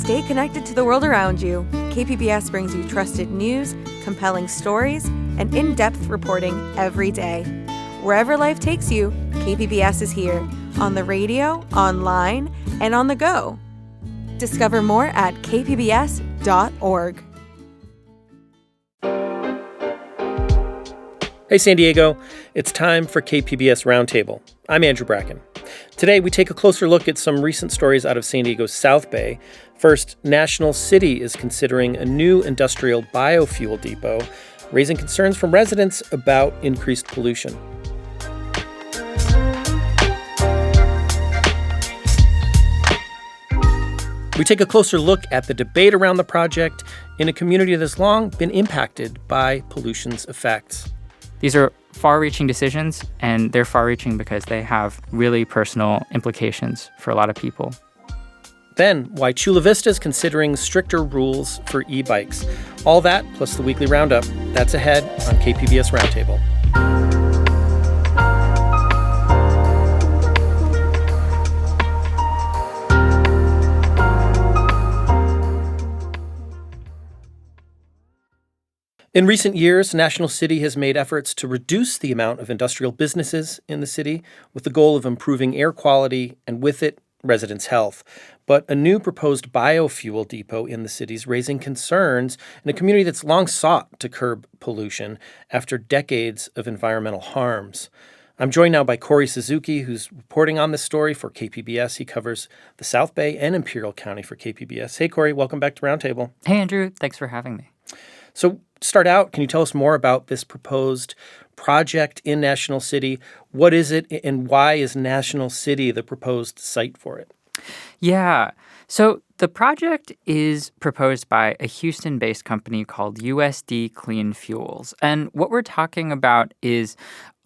Stay connected to the world around you. KPBS brings you trusted news, compelling stories, and in-depth reporting every day. Wherever life takes you, KPBS is here, on the radio, online, and on the go. Discover more at kpbs.org. Hey San Diego, it's time for KPBS Roundtable. I'm Andrew Bracken. Today we take a closer look at some recent stories out of San Diego's South Bay. First, National City is considering a new industrial biofuel depot, raising concerns from residents about increased pollution. We take a closer look at the debate around the project in a community that has long been impacted by pollution's effects. These are far-reaching decisions, and they're far-reaching because they have really personal implications for a lot of people. Then, why Chula Vista is considering stricter rules for e-bikes. All that, plus the weekly roundup. That's ahead on KPBS Roundtable. In recent years, National City has made efforts to reduce the amount of industrial businesses in the city with the goal of improving air quality and, with it, residents' health. But a new proposed biofuel depot in the city is raising concerns in a community that's long sought to curb pollution after decades of environmental harms. I'm joined now by Corey Suzuki, who's reporting on this story for KPBS. He covers the South Bay and Imperial County for KPBS. Hey, Corey, welcome back to Roundtable. Hey, Andrew. Thanks for having me. So, start out, can you tell us more about this proposed project in National City? What is it, and why is National City the proposed site for it? Yeah. So the project is proposed by a Houston-based company called USD Clean Fuels. And what we're talking about is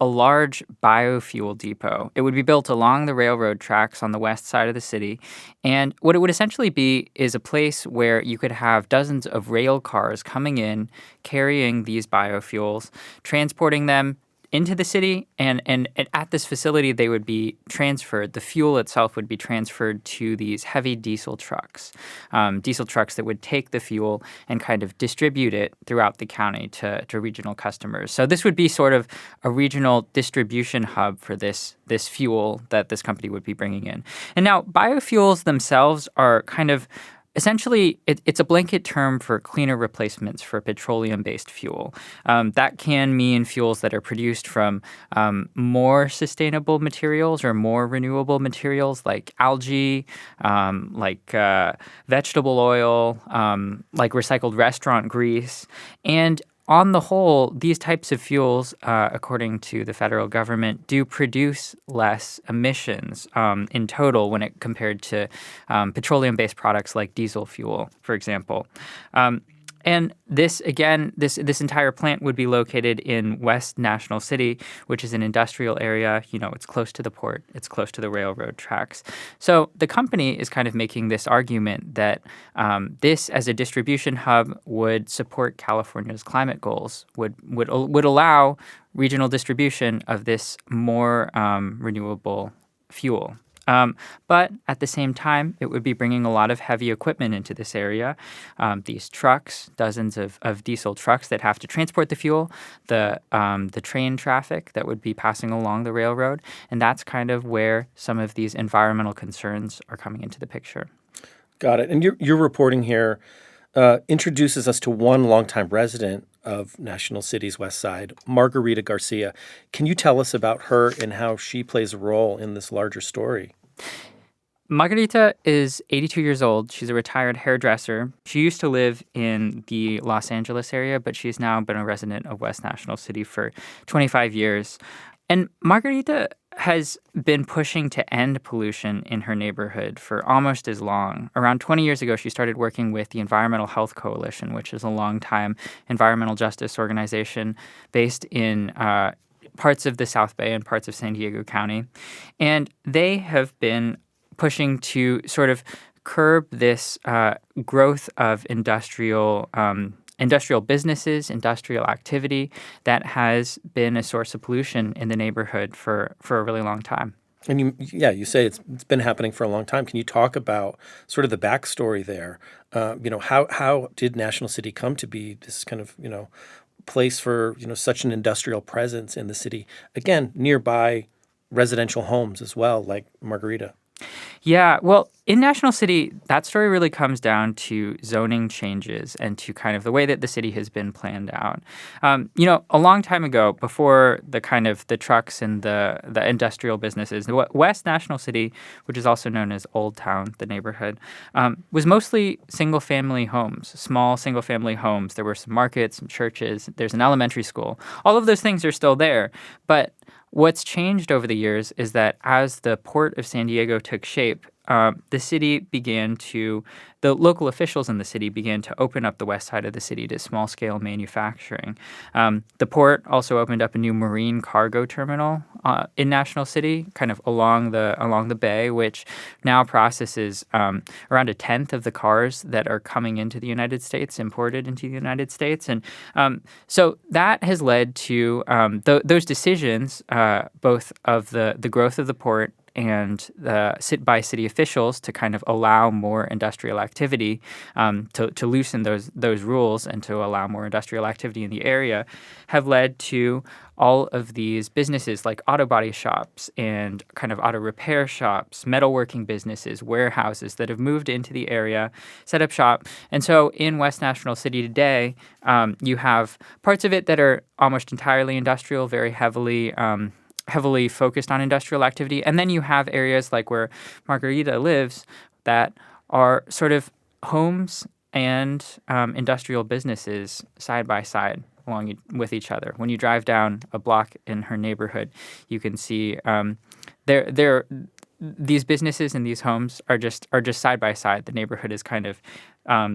a large biofuel depot. It would be built along the railroad tracks on the west side of the city. And what it would essentially be is a place where you could have dozens of rail cars coming in, carrying these biofuels, transporting them into the city, and at this facility they would be transferred. The fuel itself would be transferred to these heavy diesel trucks that would take the fuel and kind of distribute it throughout the county to regional customers. So this would be sort of a regional distribution hub for this fuel that this company would be bringing in. And now biofuels themselves are kind of essentially, it's a blanket term for cleaner replacements for petroleum-based fuel. That can mean fuels that are produced from more sustainable materials or more renewable materials like algae, like vegetable oil, like recycled restaurant grease. And on the whole, these types of fuels, according to the federal government, do produce less emissions in total when it compared to petroleum-based products like diesel fuel, for example. And this entire plant would be located in West National City, which is an industrial area. You know, it's close to the port. It's close to the railroad tracks. So the company is kind of making this argument that this, as a distribution hub, would support California's climate goals, would allow regional distribution of this more renewable fuel. But at the same time, it would be bringing a lot of heavy equipment into this area. These trucks, dozens of diesel trucks that have to transport the fuel, the train traffic that would be passing along the railroad. And that's kind of where some of these environmental concerns are coming into the picture. Got it. And your reporting here introduces us to one longtime resident of National City's West Side, Margarita Garcia. Can you tell us about her and how she plays a role in this larger story? Margarita is 82 years old. She's a retired hairdresser. She used to live in the Los Angeles area, but she's now been a resident of West National City for 25 years. And Margarita has been pushing to end pollution in her neighborhood for almost as long. Around 20 years ago, she started working with the Environmental Health Coalition, which is a longtime environmental justice organization based in parts of the South Bay and parts of San Diego County. And they have been pushing to sort of curb this growth of industrial businesses, industrial activity that has been a source of pollution in the neighborhood for a really long time. And you say it's been happening for a long time. Can you talk about sort of the backstory there? How did National City come to be this kind of place for such an industrial presence in the city? Again, nearby residential homes as well, like Margarita. Yeah, well, in National City, that story really comes down to zoning changes and to kind of the way that the city has been planned out. A long time ago, before the kind of the trucks and the industrial businesses, the West National City, which is also known as Old Town, the neighborhood, was mostly single-family homes, small single-family homes. There were some markets, some churches. There's an elementary school. All of those things are still there, but what's changed over the years is that as the port of San Diego took shape, the local officials in the city began to open up the west side of the city to small-scale manufacturing. The port also opened up a new marine cargo terminal in National City, kind of along the bay, which now processes around a tenth of the cars that are coming into the United States, imported into the United States. And so that has led to those decisions, both of the growth of the port and by city officials to kind of allow more industrial activity, to loosen those rules and to allow more industrial activity in the area, have led to all of these businesses like auto body shops and kind of auto repair shops, metalworking businesses, warehouses that have moved into the area, set up shop. And so in West National City today, you have parts of it that are almost entirely industrial, very heavily focused on industrial activity. And then you have areas like where Margarita lives that are sort of homes and industrial businesses side by side along with each other. When you drive down a block in her neighborhood, you can see these businesses and these homes are just side by side. The neighborhood is kind of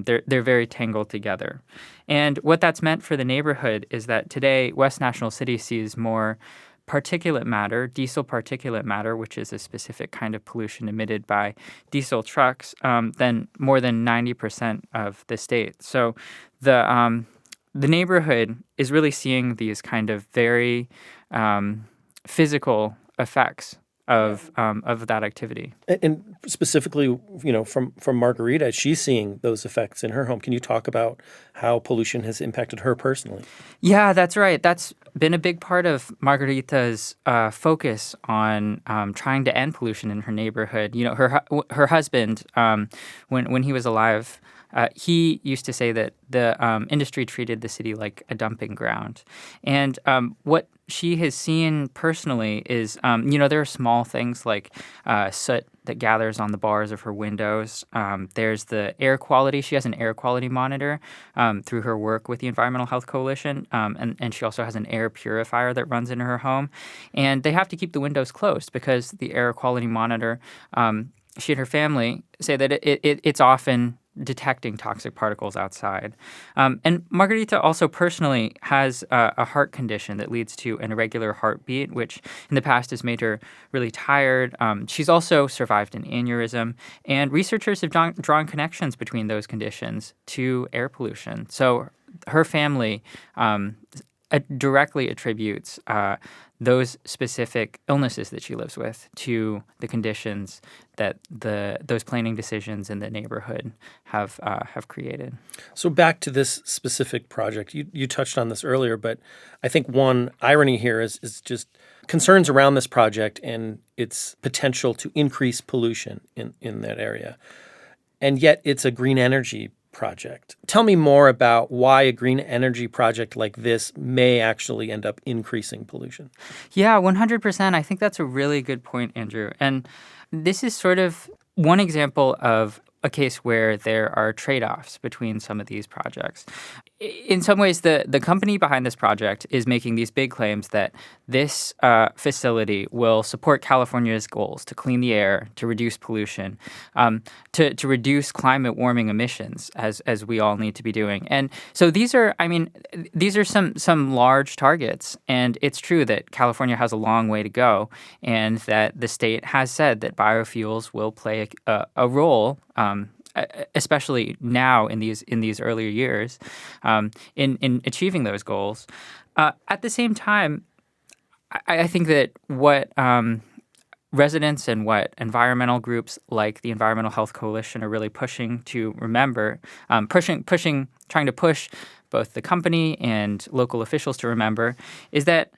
they're very tangled together. And what that's meant for the neighborhood is that today West National City sees more particulate matter, diesel particulate matter, which is a specific kind of pollution emitted by diesel trucks, than more than 90% of the state. So the neighborhood is really seeing these kind of very physical effects of that activity. And specifically, from Margarita, she's seeing those effects in her home. Can you talk about how pollution has impacted her personally? Yeah, that's right. That's been a big part of Margarita's focus on trying to end pollution in her neighborhood. Her husband, when he was alive, he used to say that the industry treated the city like a dumping ground. And what she has seen personally is, there are small things like soot that gathers on the bars of her windows. There's the air quality. She has an air quality monitor through her work with the Environmental Health Coalition. And she also has an air purifier that runs in her home. And they have to keep the windows closed because the air quality monitor, she and her family say that it's often detecting toxic particles outside. And Margarita also personally has a heart condition that leads to an irregular heartbeat, which in the past has made her really tired. She's also survived an aneurysm, and researchers have drawn connections between those conditions to air pollution. So her family directly attributes those specific illnesses that she lives with to the conditions that those planning decisions in the neighborhood have created. So back to this specific project, you touched on this earlier, but I think one irony here is just concerns around this project and its potential to increase pollution in that area. And yet it's a green energy project. Tell me more about why a green energy project like this may actually end up increasing pollution. Yeah, 100%. I think that's a really good point, Andrew. And this is sort of one example of a case where there are trade-offs between some of these projects. In some ways, the company behind this project is making these big claims that this facility will support California's goals to clean the air, to reduce pollution, to reduce climate warming emissions, as we all need to be doing. And so these are some large targets, and it's true that California has a long way to go, and that the state has said that biofuels will play a role, especially now in these earlier years, in achieving those goals. At the same time, I think that residents and what environmental groups like the Environmental Health Coalition are really pushing to remember, trying to push both the company and local officials to remember, is that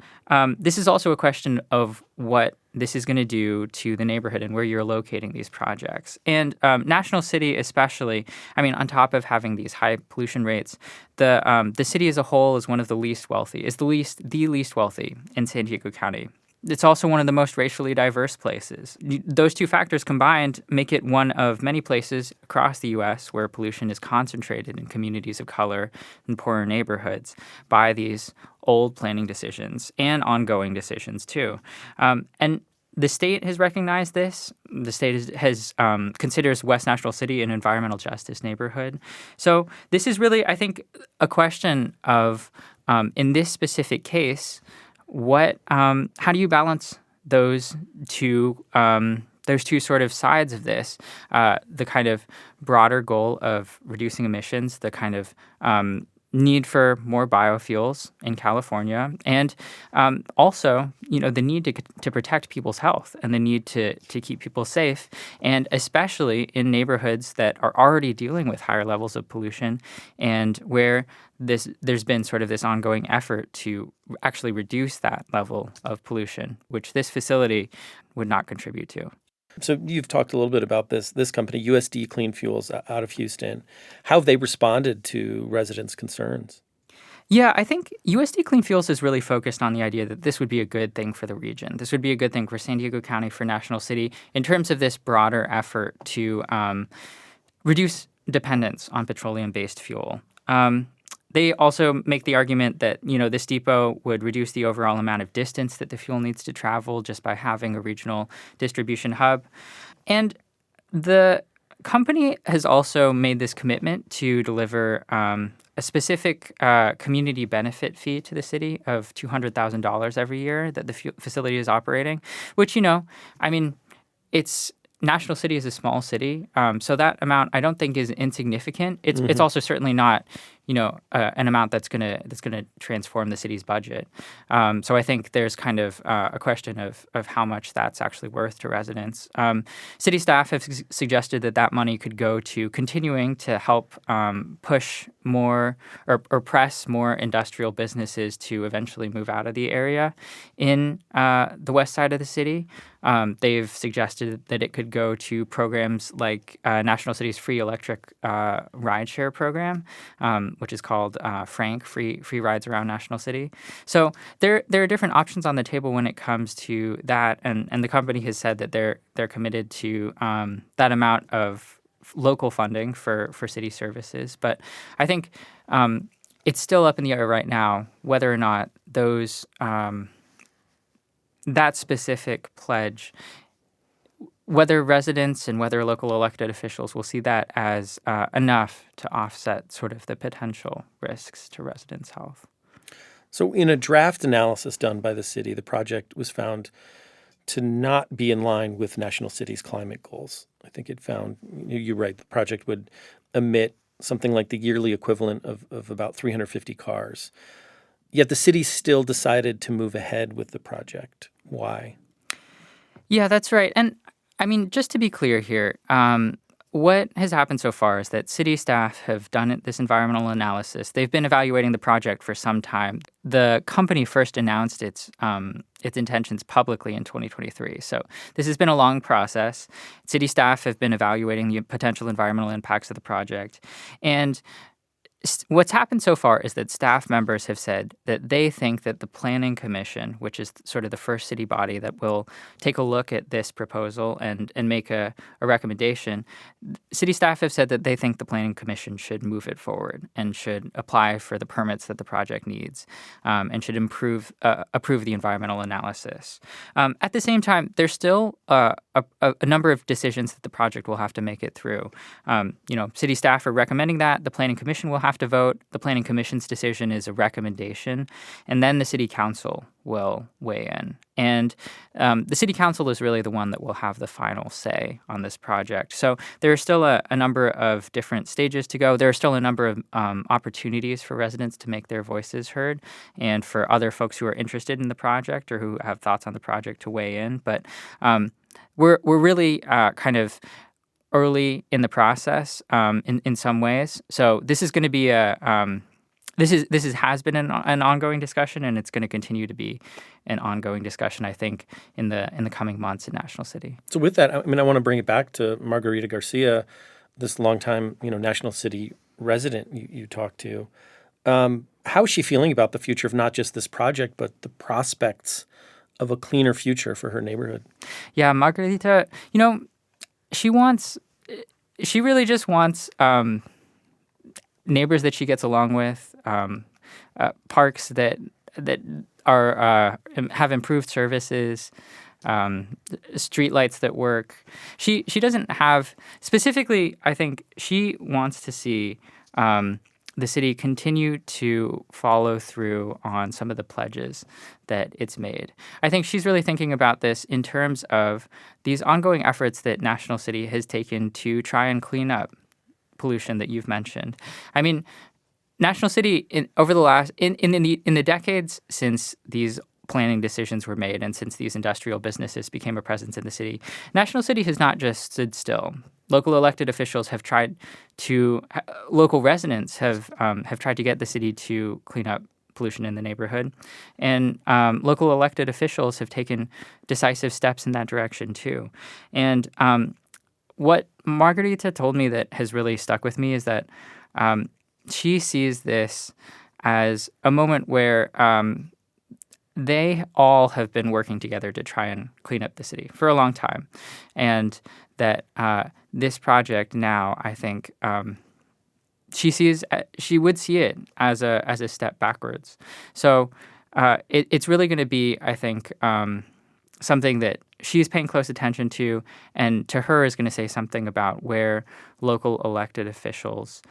this is also a question of what this is going to do to the neighborhood and where you're locating these projects. And National City especially, I mean, on top of having these high pollution rates, the city as a whole is one of the least wealthy, is the least wealthy in San Diego County. It's also one of the most racially diverse places. Those two factors combined make it one of many places across the U.S. where pollution is concentrated in communities of color and poorer neighborhoods by these old planning decisions and ongoing decisions, too. And the state has recognized this. The state considers West National City an environmental justice neighborhood. So this is really, I think, a question of, in this specific case, how do you balance those two sort of sides of this? The kind of broader goal of reducing emissions, the kind of need for more biofuels in California, and also, the need to protect people's health and the need to keep people safe, and especially in neighborhoods that are already dealing with higher levels of pollution and where there's been sort of this ongoing effort to actually reduce that level of pollution, which this facility would not contribute to. So you've talked a little bit about this company, USD Clean Fuels, out of Houston. How have they responded to residents' concerns? Yeah, I think USD Clean Fuels is really focused on the idea that this would be a good thing for the region. This would be a good thing for San Diego County, for National City, in terms of this broader effort to reduce dependence on petroleum-based fuel. They also make the argument that, this depot would reduce the overall amount of distance that the fuel needs to travel just by having a regional distribution hub. And the company has also made this commitment to deliver a specific community benefit fee to the city of $200,000 every year that the facility is operating, which, it's National City is a small city, so that amount I don't think is insignificant. It's also certainly not, an amount that's gonna transform the city's budget. So I think there's kind of a question of how much that's actually worth to residents. City staff have suggested that money could go to continuing to help push more or press more industrial businesses to eventually move out of the area in the west side of the city. They've suggested that it could go to programs like National City's free electric rideshare program, which is called Frank, free rides around National City. So there are different options on the table when it comes to that, and the company has said that they're committed to that amount of local funding for city services. But I think it's still up in the air right now whether or not those that specific pledge, whether residents and whether local elected officials will see that as enough to offset sort of the potential risks to residents' health. So in a draft analysis done by the city, the project was found to not be in line with National City's climate goals. I think it found, you're right, the project would emit something like the yearly equivalent of about 350 cars. Yet the city still decided to move ahead with the project. Why? Yeah, that's right. And I mean, just to be clear here, what has happened so far is that city staff have done this environmental analysis. They've been evaluating the project for some time. The company first announced its intentions publicly in 2023. So this has been a long process. City staff have been evaluating the potential environmental impacts of the project. And what's happened so far is that staff members have said that they think that the Planning Commission, which is sort of the first city body that will take a look at this proposal and make a recommendation, city staff have said that they think the Planning Commission should move it forward and should apply for the permits that the project needs and should approve the environmental analysis. At the same time, there's still a number of decisions that the project will have to make it through. City staff are recommending that. The Planning Commission will have have to vote. The Planning Commission's decision is a recommendation, and then the City Council will weigh in. And the City Council is really the one that will have the final say on this project. So there are still a number of different stages to go. There are still a number of opportunities for residents to make their voices heard, and for other folks who are interested in the project or who have thoughts on the project to weigh in. But we're really kind of early in the process in some ways. So this is going to be has been an ongoing discussion, and it's going to continue to be an ongoing discussion, I think, in the coming months in National City. So with that, I mean, I want to bring it back to Margarita Garcia, this longtime, National City resident you talked to. How is she feeling about the future of not just this project, but the prospects of a cleaner future for her neighborhood? Yeah, Margarita, she really just wants neighbors that she gets along with, parks that are have improved services, streetlights that work. She doesn't have specifically. I think she wants to see the city continue to follow through on some of the pledges that it's made. I think she's really thinking about this in terms of these ongoing efforts that National City has taken to try and clean up pollution that you've mentioned. I mean, National City in the decades since these planning decisions were made and since these industrial businesses became a presence in the city, National City has not just stood still. Local elected officials have tried to, local residents have tried to get the city to clean up pollution in the neighborhood, and local elected officials have taken decisive steps in that direction too. And what Margarita told me that has really stuck with me is that she sees this as a moment where they all have been working together to try and clean up the city for a long time, and that this project now, I think, she would see it as a step backwards. So it's really going to be, I think, something that she's paying close attention to, and to her is going to say something about how local elected officials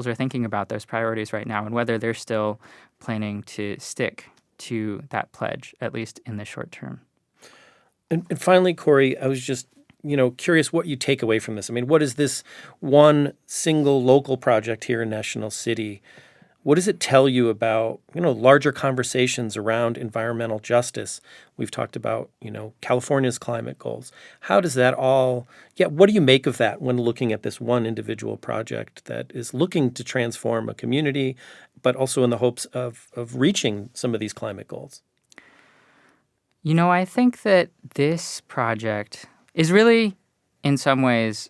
are thinking about those priorities right now, and whether they're still planning to stick to that pledge, at least in the short term. And finally, Corey, I was just curious what you take away from this. I mean, what is this one single local project here in National City? What does it tell you about, larger conversations around environmental justice? We've talked about, California's climate goals. How does that what do you make of that when looking at this one individual project that is looking to transform a community, but also in the hopes of reaching some of these climate goals? I think that this project is really, in some ways,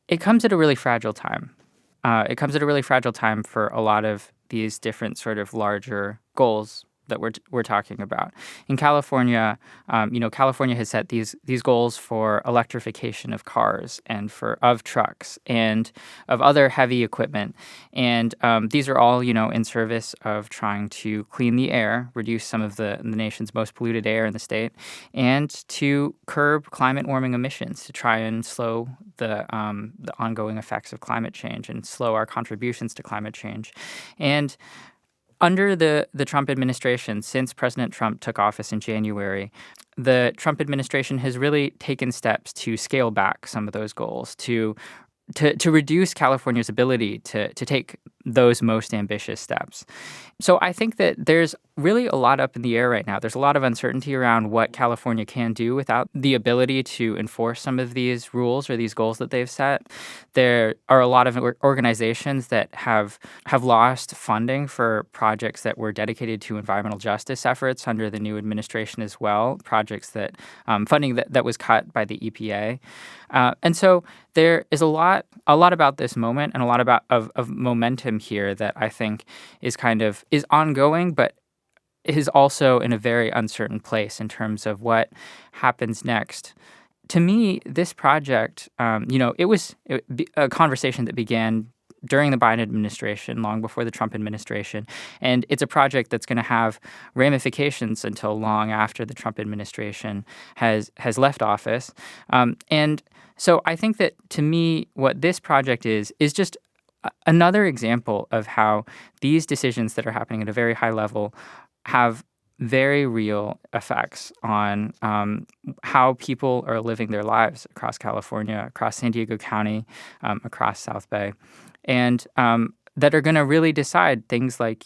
it comes at a really fragile time. It comes at a really fragile time for a lot of these different sort of larger goals that we're talking about. In California, California has set these goals for electrification of cars and of trucks and of other heavy equipment, and these are all in service of trying to clean the air, reduce some of the nation's most polluted air in the state, and to curb climate warming emissions, to try and slow the ongoing effects of climate change and slow our contributions to climate change. And under the Trump administration, since President Trump took office in January, the Trump administration has really taken steps to scale back some of those goals, to reduce California's ability to take those most ambitious steps. So I think that there's really a lot up in the air right now. There's a lot of uncertainty around what California can do without the ability to enforce some of these rules or these goals that they've set. There are a lot of organizations that have lost funding for projects that were dedicated to environmental justice efforts under the new administration as well, projects that funding that was cut by the EPA. And so there is a lot about this moment and a lot of momentum here that I think is ongoing, but is also in a very uncertain place in terms of what happens next. To me, this project, it was a conversation that began during the Biden administration, long before the Trump administration, and it's a project that's going to have ramifications until long after the Trump administration has left office. And So I think that, to me, what this project is just another example of how these decisions that are happening at a very high level have very real effects on how people are living their lives across California, across San Diego County, across South Bay, and that are going to really decide things like,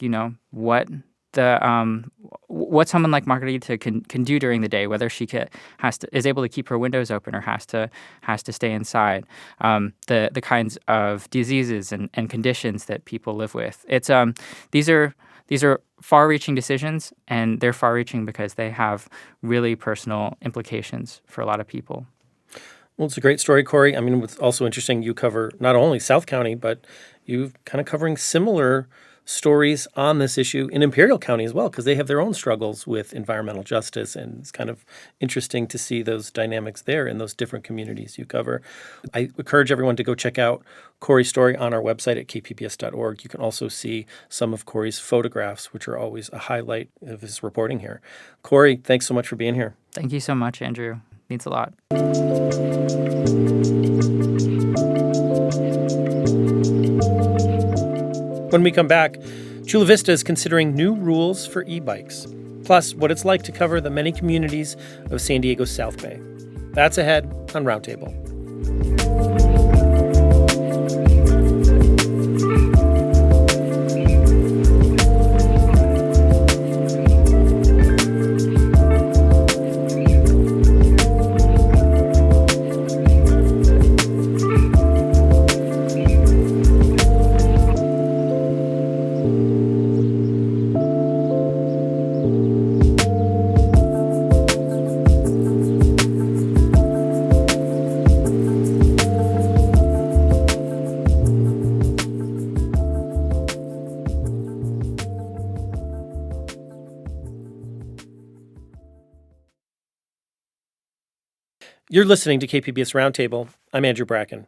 what someone like Margarita can do during the day, whether she is able to keep her windows open or has to stay inside, the kinds of diseases and conditions that people live with. It's these are far-reaching decisions, and they're far-reaching because they have really personal implications for a lot of people. Well, it's a great story, Corey. I mean, what's also interesting, you cover not only South County, but you're kind of covering similar stories on this issue in Imperial County as well, because they have their own struggles with environmental justice, and it's kind of interesting to see those dynamics there in those different communities you cover. I encourage everyone to go check out Corey's story on our website at kpbs.org. You can also see some of Corey's photographs, which are always a highlight of his reporting here. Corey, thanks so much for being here. Thank you so much, Andrew. Means a lot. When we come back, Chula Vista is considering new rules for e-bikes, plus what it's like to cover the many communities of San Diego's South Bay. That's ahead on Roundtable. You're listening to KPBS Roundtable. I'm Andrew Bracken.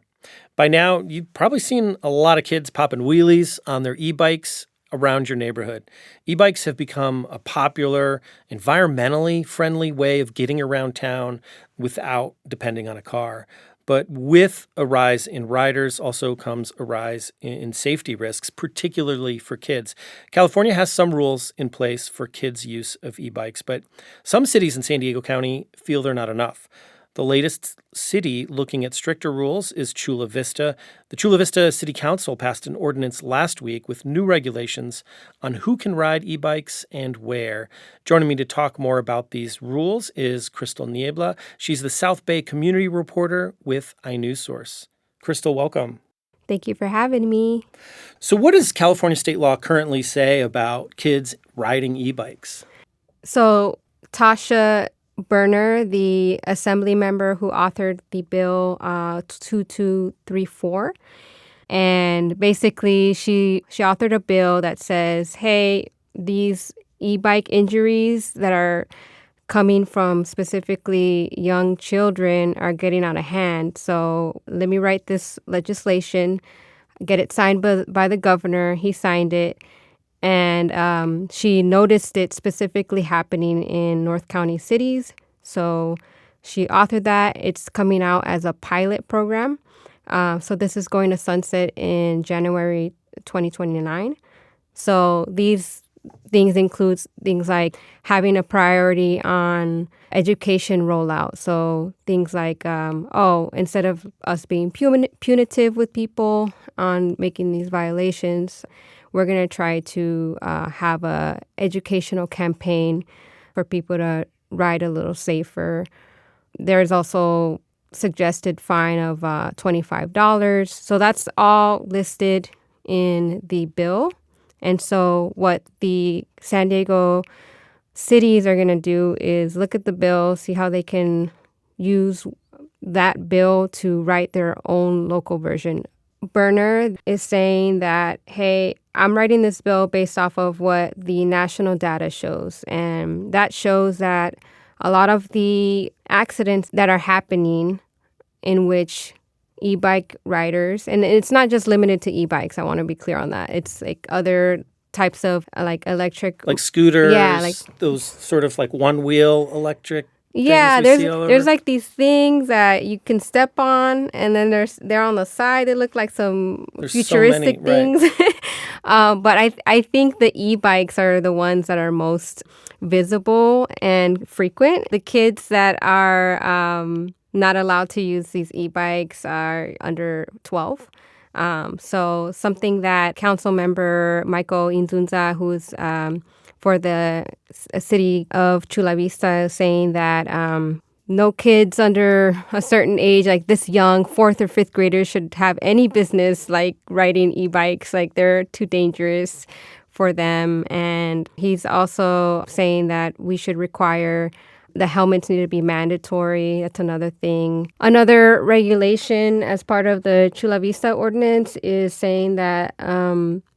By now, you've probably seen a lot of kids popping wheelies on their e-bikes around your neighborhood. E-bikes have become a popular, environmentally friendly way of getting around town without depending on a car. But with a rise in riders also comes a rise in safety risks, particularly for kids. California has some rules in place for kids' use of e-bikes, but some cities in San Diego County feel they're not enough. The latest city looking at stricter rules is Chula Vista. The Chula Vista City Council passed an ordinance last week with new regulations on who can ride e-bikes and where. Joining me to talk more about these rules is Crystal Niebla. She's the South Bay community reporter with iNewsSource. Crystal, welcome. Thank you for having me. So what does California state law currently say about kids riding e-bikes? So Tasha Berner, the assembly member who authored the bill 2234. And basically, she authored a bill that says, hey, these e-bike injuries that are coming from specifically young children are getting out of hand. So let me write this legislation, get it signed by the governor. He signed it. And she noticed it specifically happening in North County cities. So she authored that. It's coming out as a pilot program. So this is going to sunset in January 2029. So these things include things like having a priority on education rollout. So things like, instead of us being punitive with people on making these violations, we're going to try to have a educational campaign for people to ride a little safer. There's also suggested fine of $25. So that's all listed in the bill. And so what the San Diego cities are going to do is look at the bill, see how they can use that bill to write their own local version. Berner is saying that, hey, I'm writing this bill based off of what the national data shows. And that shows that a lot of the accidents that are happening in which e-bike riders, and it's not just limited to e-bikes, I want to be clear on that. It's like other types of like electric. Like scooters, yeah, like those sort of like one-wheel electric Yeah, things we see all there's over? like these things that you can step on, and then they're on the side. They look like some There's so many, futuristic right. things. But I think the e-bikes are the ones that are most visible and frequent. The kids that are not allowed to use these e-bikes are under 12. So something that Council Member Michael Inzunza, who's for the city of Chula Vista, is saying that no kids under a certain age, like this young, fourth or fifth graders, should have any business like riding e-bikes. Like they're too dangerous for them. And he's also saying that we should require the helmets need to be mandatory. That's another thing. Another regulation as part of the Chula Vista ordinance is saying that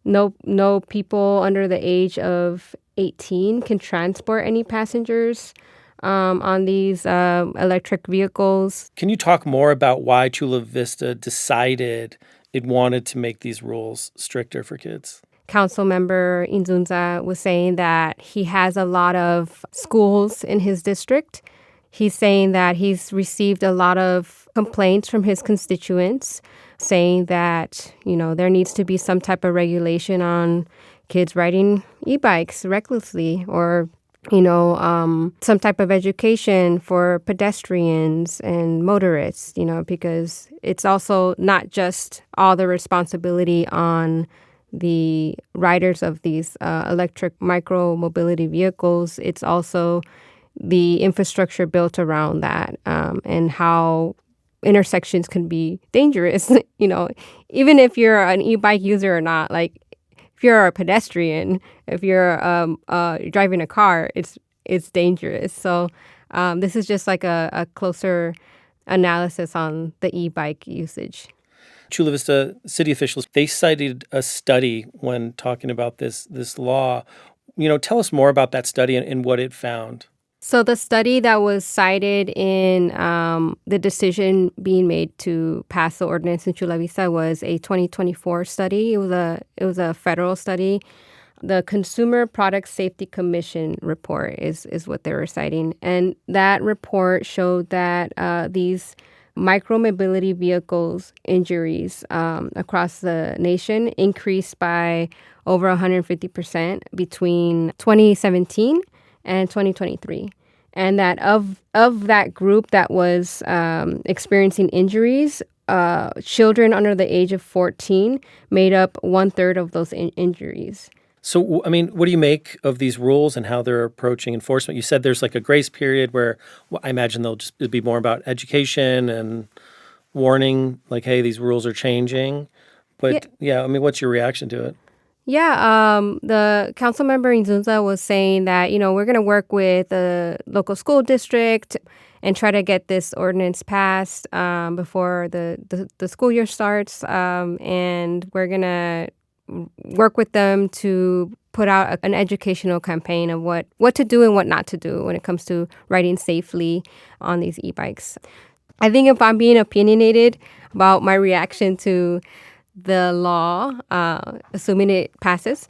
no people under the age of 18 can transport any passengers on these electric vehicles. Can you talk more about why Chula Vista decided it wanted to make these rules stricter for kids? Council member Inzunza was saying that he has a lot of schools in his district. He's saying that he's received a lot of complaints from his constituents saying that, there needs to be some type of regulation on kids riding e-bikes recklessly or, some type of education for pedestrians and motorists, because it's also not just all the responsibility on the riders of these electric micro-mobility vehicles. It's also the infrastructure built around that and how intersections can be dangerous, even if you're an e-bike user or not. Like, if you're a pedestrian, if you're driving a car, it's dangerous. So this is just like a closer analysis on the e-bike usage. Chula Vista city officials, they cited a study when talking about this law. Tell us more about that study and what it found. So the study that was cited in the decision being made to pass the ordinance in Chula Vista was a 2024 study. It was a federal study. The Consumer Product Safety Commission report is what they were citing. And that report showed that these micromobility vehicles injuries across the nation increased by over 150% between 2017 and 2023. And that of that group that was experiencing injuries, children under the age of 14 made up 1/3 of those injuries. So, what do you make of these rules and how they're approaching enforcement? You said there's like a grace period where I imagine they'll just be more about education and warning, like, hey, these rules are changing. But what's your reaction to it? Yeah, the council member Inzunza was saying that, we're going to work with the local school district and try to get this ordinance passed before the school year starts. And we're going to work with them to put out an educational campaign of what to do and what not to do when it comes to riding safely on these e-bikes. I think if I'm being opinionated about my reaction to the law, assuming it passes,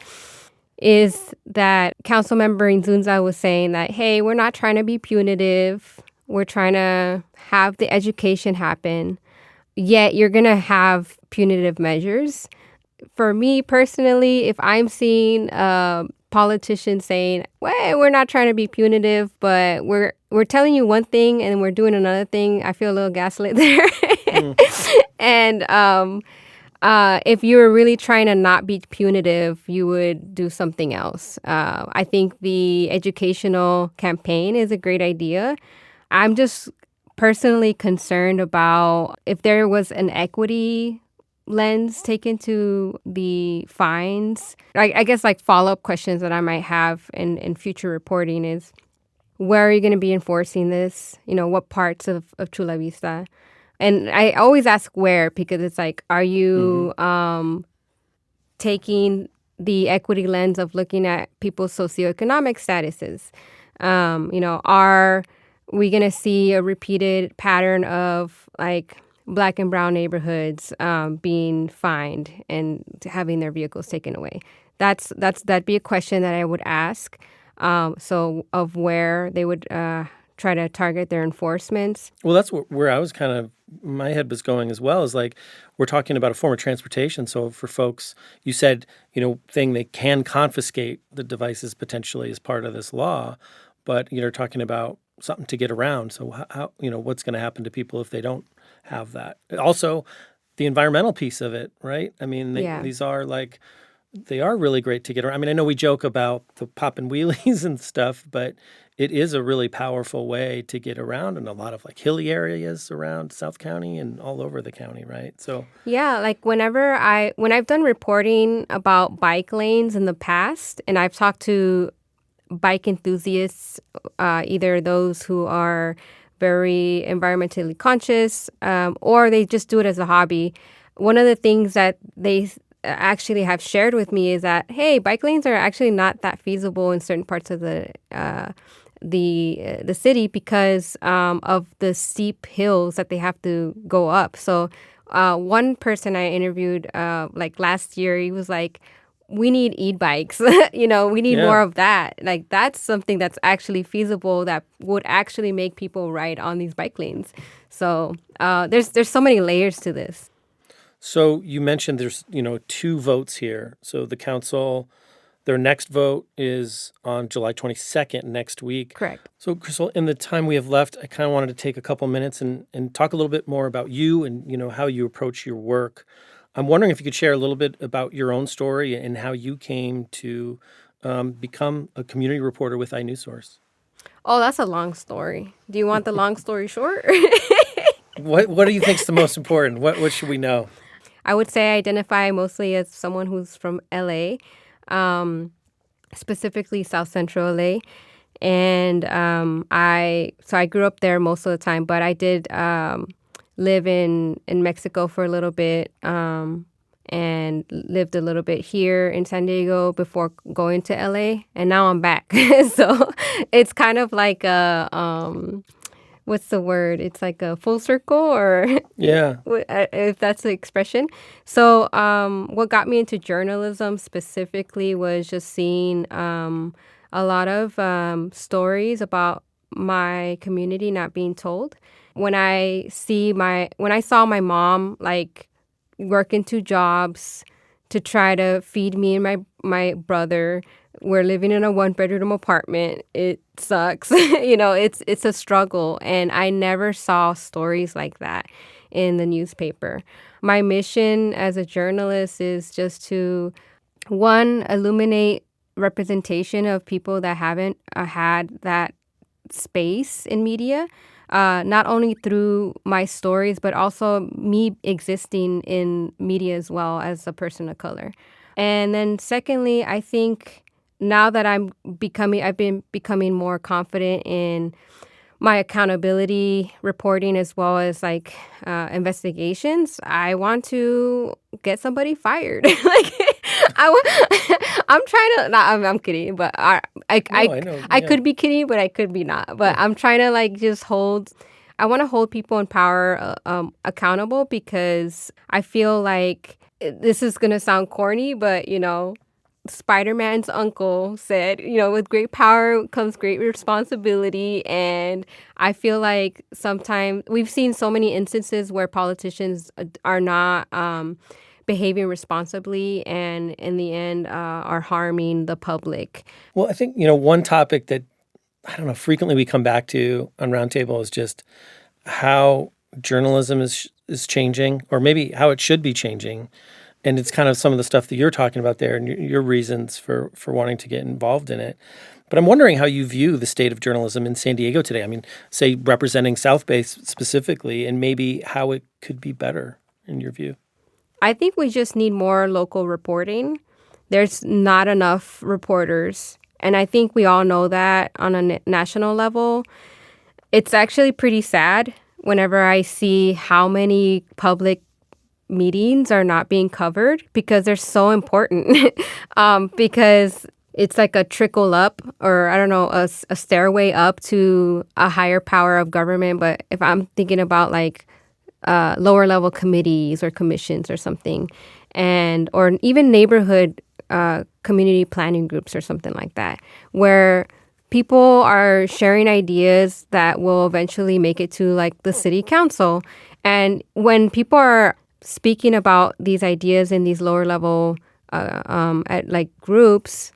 is that Councilmember Inzunza was saying that, hey, we're not trying to be punitive. We're trying to have the education happen. Yet you're going to have punitive measures. For me personally, if I'm seeing politicians saying, well, we're not trying to be punitive, but we're telling you one thing and we're doing another thing, I feel a little gaslit there. And if you were really trying to not be punitive, you would do something else. I think the educational campaign is a great idea. I'm just personally concerned about if there was an equity lens taken to the fines. I guess like follow-up questions that I might have in future reporting is, where are you going to be enforcing this? What parts of Chula Vista? And I always ask where, because it's like, are you taking the equity lens of looking at people's socioeconomic statuses? Are we going to see a repeated pattern of like Black and brown neighborhoods being fined and having their vehicles taken away? That'd be a question that I would ask. So of where they would try to target their enforcements. Well, that's where I was my head was going as well, is like, we're talking about a form of transportation. So for folks, you said, thing, they can confiscate the devices potentially as part of this law, but you're talking about something to get around. So how what's going to happen to people if they don't have that? Also, the environmental piece of it, right? I mean, these are like, they are really great to get around. I mean, I know we joke about the popping wheelies and stuff, but it is a really powerful way to get around in a lot of like hilly areas around South County and all over the county, right? So yeah, like when I've done reporting about bike lanes in the past, and I've talked to bike enthusiasts, either those who are very environmentally conscious, or they just do it as a hobby. One of the things that they actually have shared with me is that, hey, bike lanes are actually not that feasible in certain parts of the city because of the steep hills that they have to go up. So one person I interviewed like last year, he was like, we need e-bikes. We need more of that. Like, that's something that's actually feasible that would actually make people ride on these bike lanes. So there's so many layers to this. So you mentioned there's, 2 votes here. So the council, their next vote is on July 22nd, next week. Correct. So, Crystal, in the time we have left, I kind of wanted to take a couple minutes and talk a little bit more about you and, how you approach your work. I'm wondering if you could share a little bit about your own story and how you came to become a community reporter with iNewsSource. Oh, that's a long story. Do you want the long story short? What do you think is the most important? What should we know? I would say I identify mostly as someone who's from LA, specifically South Central LA. And I grew up there most of the time, but I did live in Mexico for a little bit and lived a little bit here in San Diego before going to LA. And now I'm back. So it's kind of like a... what's the word? It's like a full circle, or yeah, if that's the expression. So what got me into journalism specifically was just seeing a lot of stories about my community not being told. When I saw my mom like working 2 jobs to try to feed me and my brother. We're living in a 1-bedroom apartment. It sucks. It's a struggle. And I never saw stories like that in the newspaper. My mission as a journalist is just to, 1, illuminate representation of people that haven't had that space in media, not only through my stories, but also me existing in media as well as a person of color. And then secondly, I think now that I've been becoming more confident in my accountability reporting as well as like investigations, I want to get somebody fired. Like I'm trying to. I'm kidding, but I could be kidding, but I could be not. But I'm trying to like just hold. I want to hold people in power accountable because I feel like this is gonna sound corny, but Spider-Man's uncle said, with great power comes great responsibility. And I feel like sometimes we've seen so many instances where politicians are not behaving responsibly and in the end are harming the public. Well, I think, one topic that, I don't know, frequently we come back to on Roundtable is just how journalism is changing, or maybe how it should be changing. And it's kind of some of the stuff that you're talking about there and your reasons for wanting to get involved in it. But I'm wondering how you view the state of journalism in San Diego today. I mean, say representing South Bay specifically, and maybe how it could be better in your view. I think we just need more local reporting. There's not enough reporters. And I think we all know that on a national level. It's actually pretty sad whenever I see how many public meetings are not being covered because they're so important. Because it's like a trickle up, or I don't know, a stairway up to a higher power of government. But if I'm thinking about like lower level committees or commissions or something, or even neighborhood community planning groups or something like that, where people are sharing ideas that will eventually make it to like the city council. And when people are speaking about these ideas in these lower level at like groups,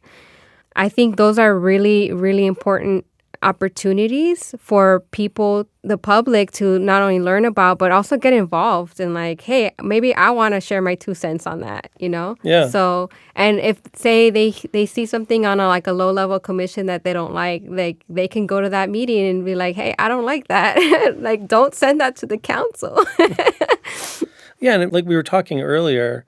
I think those are really, really important opportunities for people, the public, to not only learn about, but also get involved and like, hey, maybe I want to share my 2 cents on that, you know? Yeah. So, and if, say, they see something on a, like a low-level commission that they don't like, they can go to that meeting and be like, hey, I don't like that. Like, don't send that to the council. Yeah, and like we were talking earlier,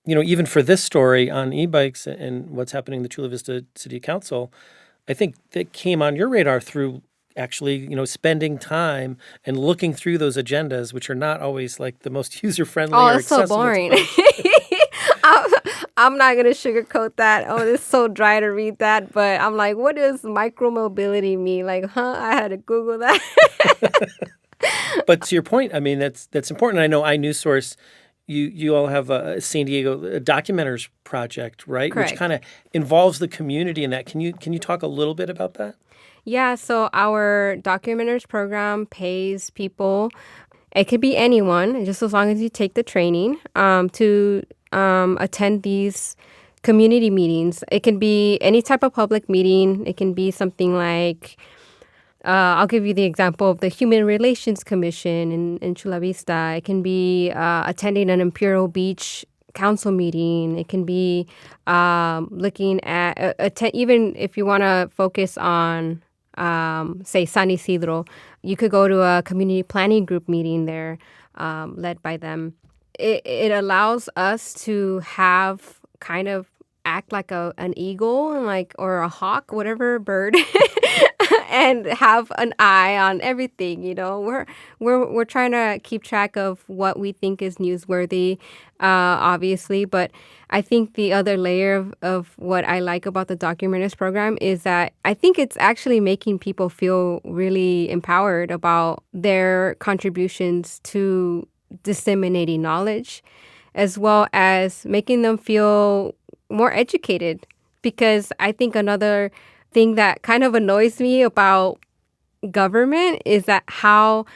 even for this story on e-bikes and what's happening in the Chula Vista City Council, I think that came on your radar through actually, spending time and looking through those agendas, which are not always like the most user-friendly or It's so accessible. boring. I'm not going to sugarcoat that. Oh, it's so dry to read that. But I'm like, what does micromobility mean? Like, I had to Google that. But to your point, I mean, that's important. I know iNewsSource, you all have a San Diego Documenters project, right? Correct. Which kind of involves the community in that. Can you talk a little bit about that? Yeah, so our Documenters program pays people, it could be anyone, just as long as you take the training, to attend these community meetings. It can be any type of public meeting. It can be something like, I'll give you the example of the Human Relations Commission in Chula Vista. It can be attending an Imperial Beach council meeting. It can be looking at, even if you want to focus on, say, San Isidro, you could go to a community planning group meeting there led by them. It allows us to have kind of act like an eagle and like, or a hawk, whatever bird, and have an eye on everything. We're trying to keep track of what we think is newsworthy, obviously. But I think the other layer of what I like about the Documenters program is that I think it's actually making people feel really empowered about their contributions to disseminating knowledge, as well as making them feel more educated. Because I think another thing that kind of annoys me about government is that how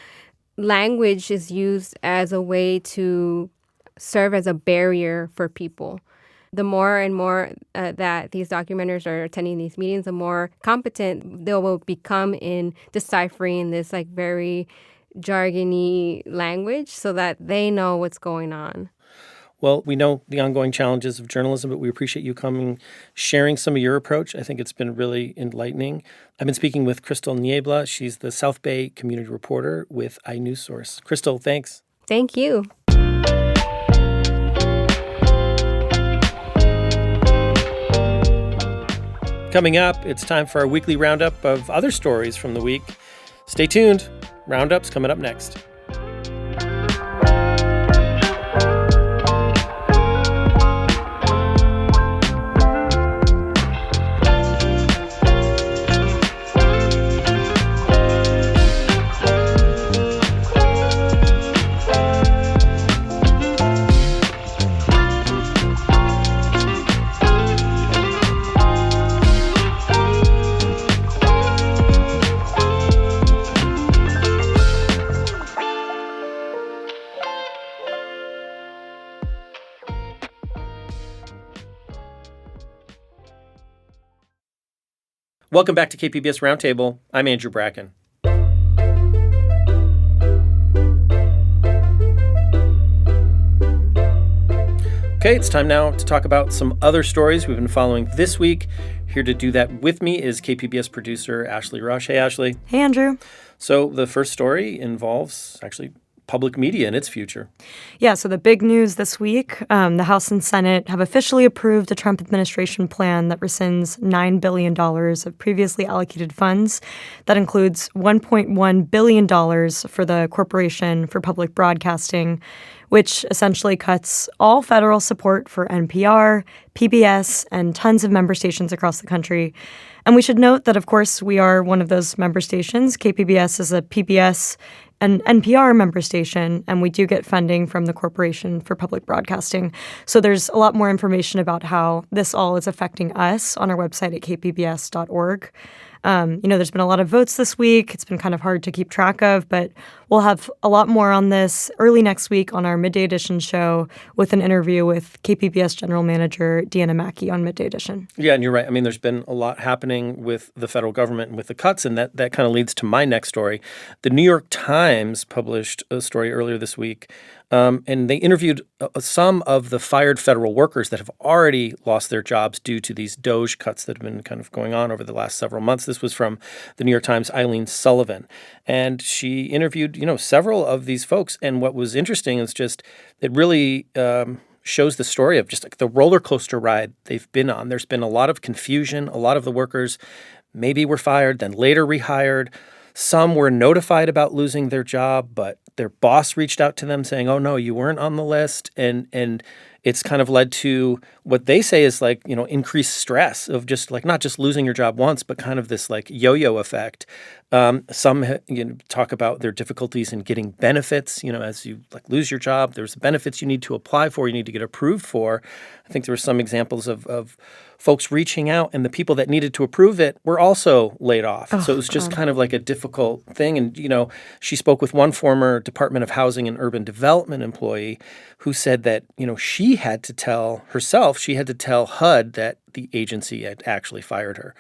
language is used as a way to serve as a barrier for people. The more and more that these documenters are attending these meetings, the more competent they will become in deciphering this like very jargony language so that they know what's going on. Well, we know the ongoing challenges of journalism, but we appreciate you coming, sharing some of your approach. I think it's been really enlightening. I've been speaking with Crystal Niebla. She's the South Bay community reporter with iNewsSource. Crystal, thanks. Thank you. Coming up, it's time for our weekly roundup of other stories from the week. Stay tuned. Roundup's coming up next. Welcome back to KPBS Roundtable. I'm Andrew Bracken. Okay, it's time now to talk about some other stories we've been following this week. Here to do that with me is KPBS producer Ashley Rush. Hey, Ashley. Hey, Andrew. So the first story involves actually public media and its future. Yeah, so the big news this week, the House and Senate have officially approved a Trump administration plan that rescinds $9 billion of previously allocated funds. That includes $1.1 billion for the Corporation for Public Broadcasting, which essentially cuts all federal support for NPR, PBS, and tons of member stations across the country. And we should note that, of course, we are one of those member stations. KPBS is a PBS and NPR member station, and we do get funding from the Corporation for Public Broadcasting. So there's a lot more information about how this all is affecting us on our website at kpbs.org. There's been a lot of votes this week. It's been kind of hard to keep track of, but we'll have a lot more on this early next week on our Midday Edition show with an interview with KPBS General Manager Deanna Mackey on Midday Edition. Yeah, and you're right. I mean, there's been a lot happening with the federal government and with the cuts, and that kind of leads to my next story. The New York Times published a story earlier this week, and they interviewed some of the fired federal workers that have already lost their jobs due to these DOGE cuts that have been kind of going on over the last several months. This was from the New York Times' Eileen Sullivan, and she interviewed, several of these folks. And what was interesting is just it really shows the story of just like the roller coaster ride they've been on. There's been a lot of confusion. A lot of the workers maybe were fired, then later rehired. Some were notified about losing their job, but their boss reached out to them saying, "Oh no, you weren't on the list," and it's kind of led to what they say is like, increased stress of just like not just losing your job once, but kind of this like yo-yo effect. Some talk about their difficulties in getting benefits. As you like lose your job, there's benefits you need to apply for, you need to get approved for. I think there were some examples of folks reaching out, and the people that needed to approve it were also laid off. So it was just kind of like a difficult thing. And, she spoke with one former Department of Housing and Urban Development employee who said that, she had to tell HUD that the agency had actually fired her.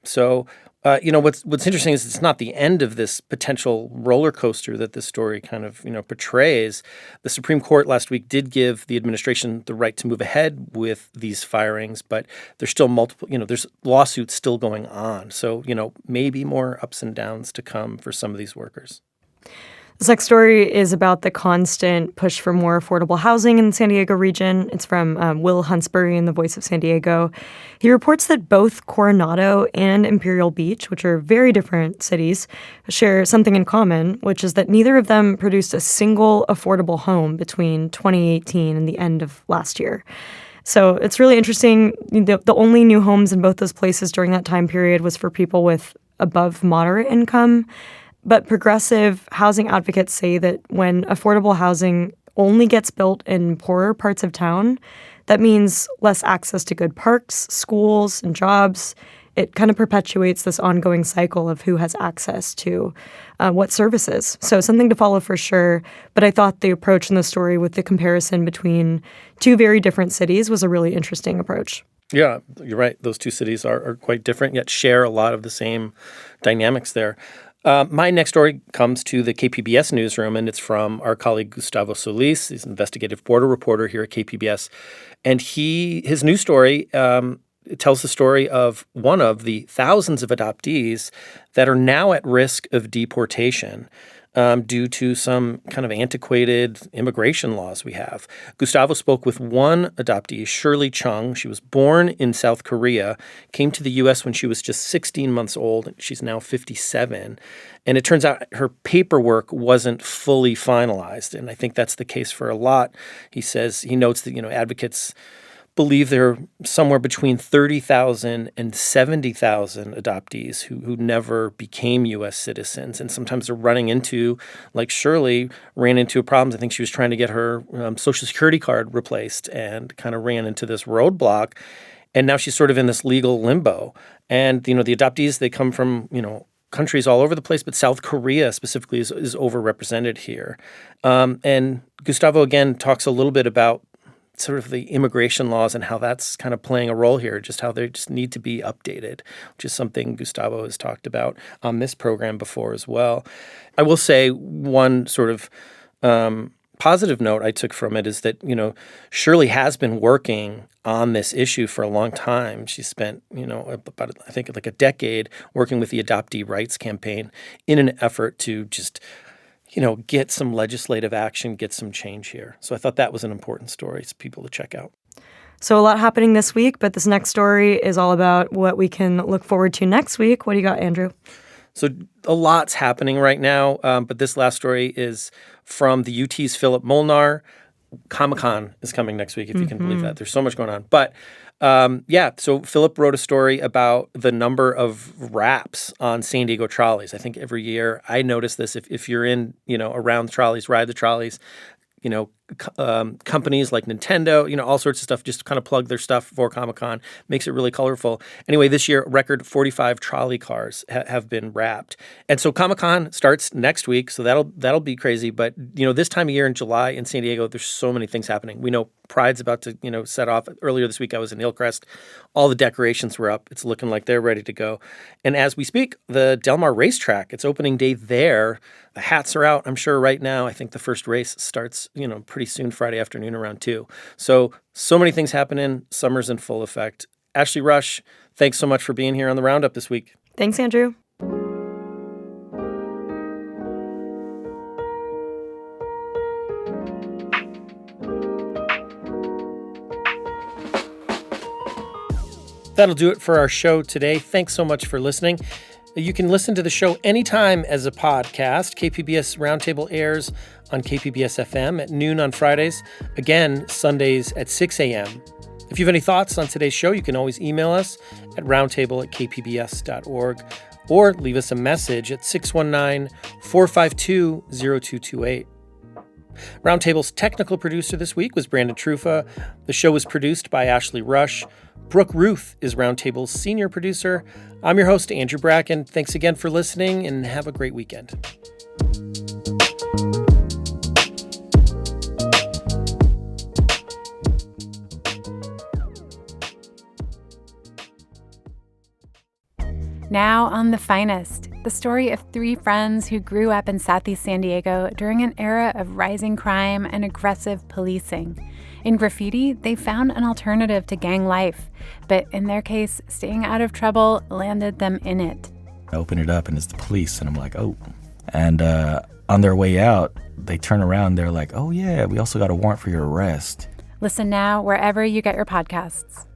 So, what's interesting is it's not the end of this potential roller coaster that this story kind of, portrays. The Supreme Court last week did give the administration the right to move ahead with these firings, but there's still multiple, there's lawsuits still going on. So, maybe more ups and downs to come for some of these workers. This next story is about the constant push for more affordable housing in the San Diego region. It's from Will Huntsbury in The Voice of San Diego. He reports that both Coronado and Imperial Beach, which are very different cities, share something in common, which is that neither of them produced a single affordable home between 2018 and the end of last year. So it's really interesting. The only new homes in both those places during that time period was for people with above moderate income. But progressive housing advocates say that when affordable housing only gets built in poorer parts of town, that means less access to good parks, schools, and jobs. It kind of perpetuates this ongoing cycle of who has access to what services. So something to follow for sure. But I thought the approach in the story with the comparison between two very different cities was a really interesting approach. Yeah, you're right. Those two cities are quite different, yet share a lot of the same dynamics there. My next story comes to the KPBS newsroom, and it's from our colleague Gustavo Solis. He's an investigative border reporter here at KPBS. And his news story tells the story of one of the thousands of adoptees that are now at risk of deportation due to some kind of antiquated immigration laws we have. Gustavo spoke with one adoptee, Shirley Chung. She was born in South Korea, came to the U.S. when she was just 16 months old. She's now 57. And it turns out her paperwork wasn't fully finalized. And I think that's the case for a lot. He notes that, advocates believe there are somewhere between 30,000 and 70,000 adoptees who never became U.S. citizens. And sometimes they're running into, like Shirley ran into problems. I think she was trying to get her Social Security card replaced and kind of ran into this roadblock. And now she's sort of in this legal limbo. And, the adoptees, they come from, countries all over the place, but South Korea specifically is overrepresented here. And Gustavo, again, talks a little bit about sort of the immigration laws and how that's kind of playing a role here, just how they just need to be updated, which is something Gustavo has talked about on this program before as well. I will say one sort of positive note I took from it is that, Shirley has been working on this issue for a long time. She spent, about, I think, like a decade working with the Adoptee Rights Campaign in an effort to just get some legislative action, get some change here. So I thought that was an important story for people to check out. So a lot happening this week, but this next story is all about what we can look forward to next week. What do you got, Andrew? So a lot's happening right now, but this last story is from the UT's Philip Molnar. Comic-Con is coming next week, if you can believe that. There's so much going on. But so Philip wrote a story about the number of wraps on San Diego trolleys. I think every year I notice this. If you're in, around trolleys, ride the trolleys, companies like Nintendo, all sorts of stuff, just kind of plug their stuff for Comic-Con. Makes it really colorful. Anyway, this year, a record 45 trolley cars have been wrapped. And so Comic-Con starts next week, so that'll be crazy. But, this time of year in July in San Diego, there's so many things happening. We know Pride's about to, set off. Earlier this week, I was in Hillcrest. All the decorations were up. It's looking like they're ready to go. And as we speak, the Del Mar racetrack, it's opening day there. The hats are out, I'm sure, right now. I think the first race starts, pretty soon, Friday afternoon around 2. So many things happening. Summer's in full effect. Ashley Rush, thanks so much for being here on the Roundup this week. Thanks, Andrew. That'll do it for our show today. Thanks so much for listening. You can listen to the show anytime as a podcast. KPBS Roundtable airs on KPBS FM at noon on Fridays. Again, Sundays at 6 a.m. If you have any thoughts on today's show, you can always email us at roundtable@kpbs.org or leave us a message at 619-452-0228. Roundtable's technical producer this week was Brandon Trufa. The show was produced by Ashley Rush. Brooke Ruth is Roundtable's senior producer. I'm your host, Andrew Bracken. Thanks again for listening, and have a great weekend. Now on The Finest, the story of 3 friends who grew up in Southeast San Diego during an era of rising crime and aggressive policing. In graffiti, they found an alternative to gang life, but in their case, staying out of trouble landed them in it. I open it up and it's the police, and I'm like, oh. And on their way out, they turn around, they're like, oh yeah, we also got a warrant for your arrest. Listen now wherever you get your podcasts.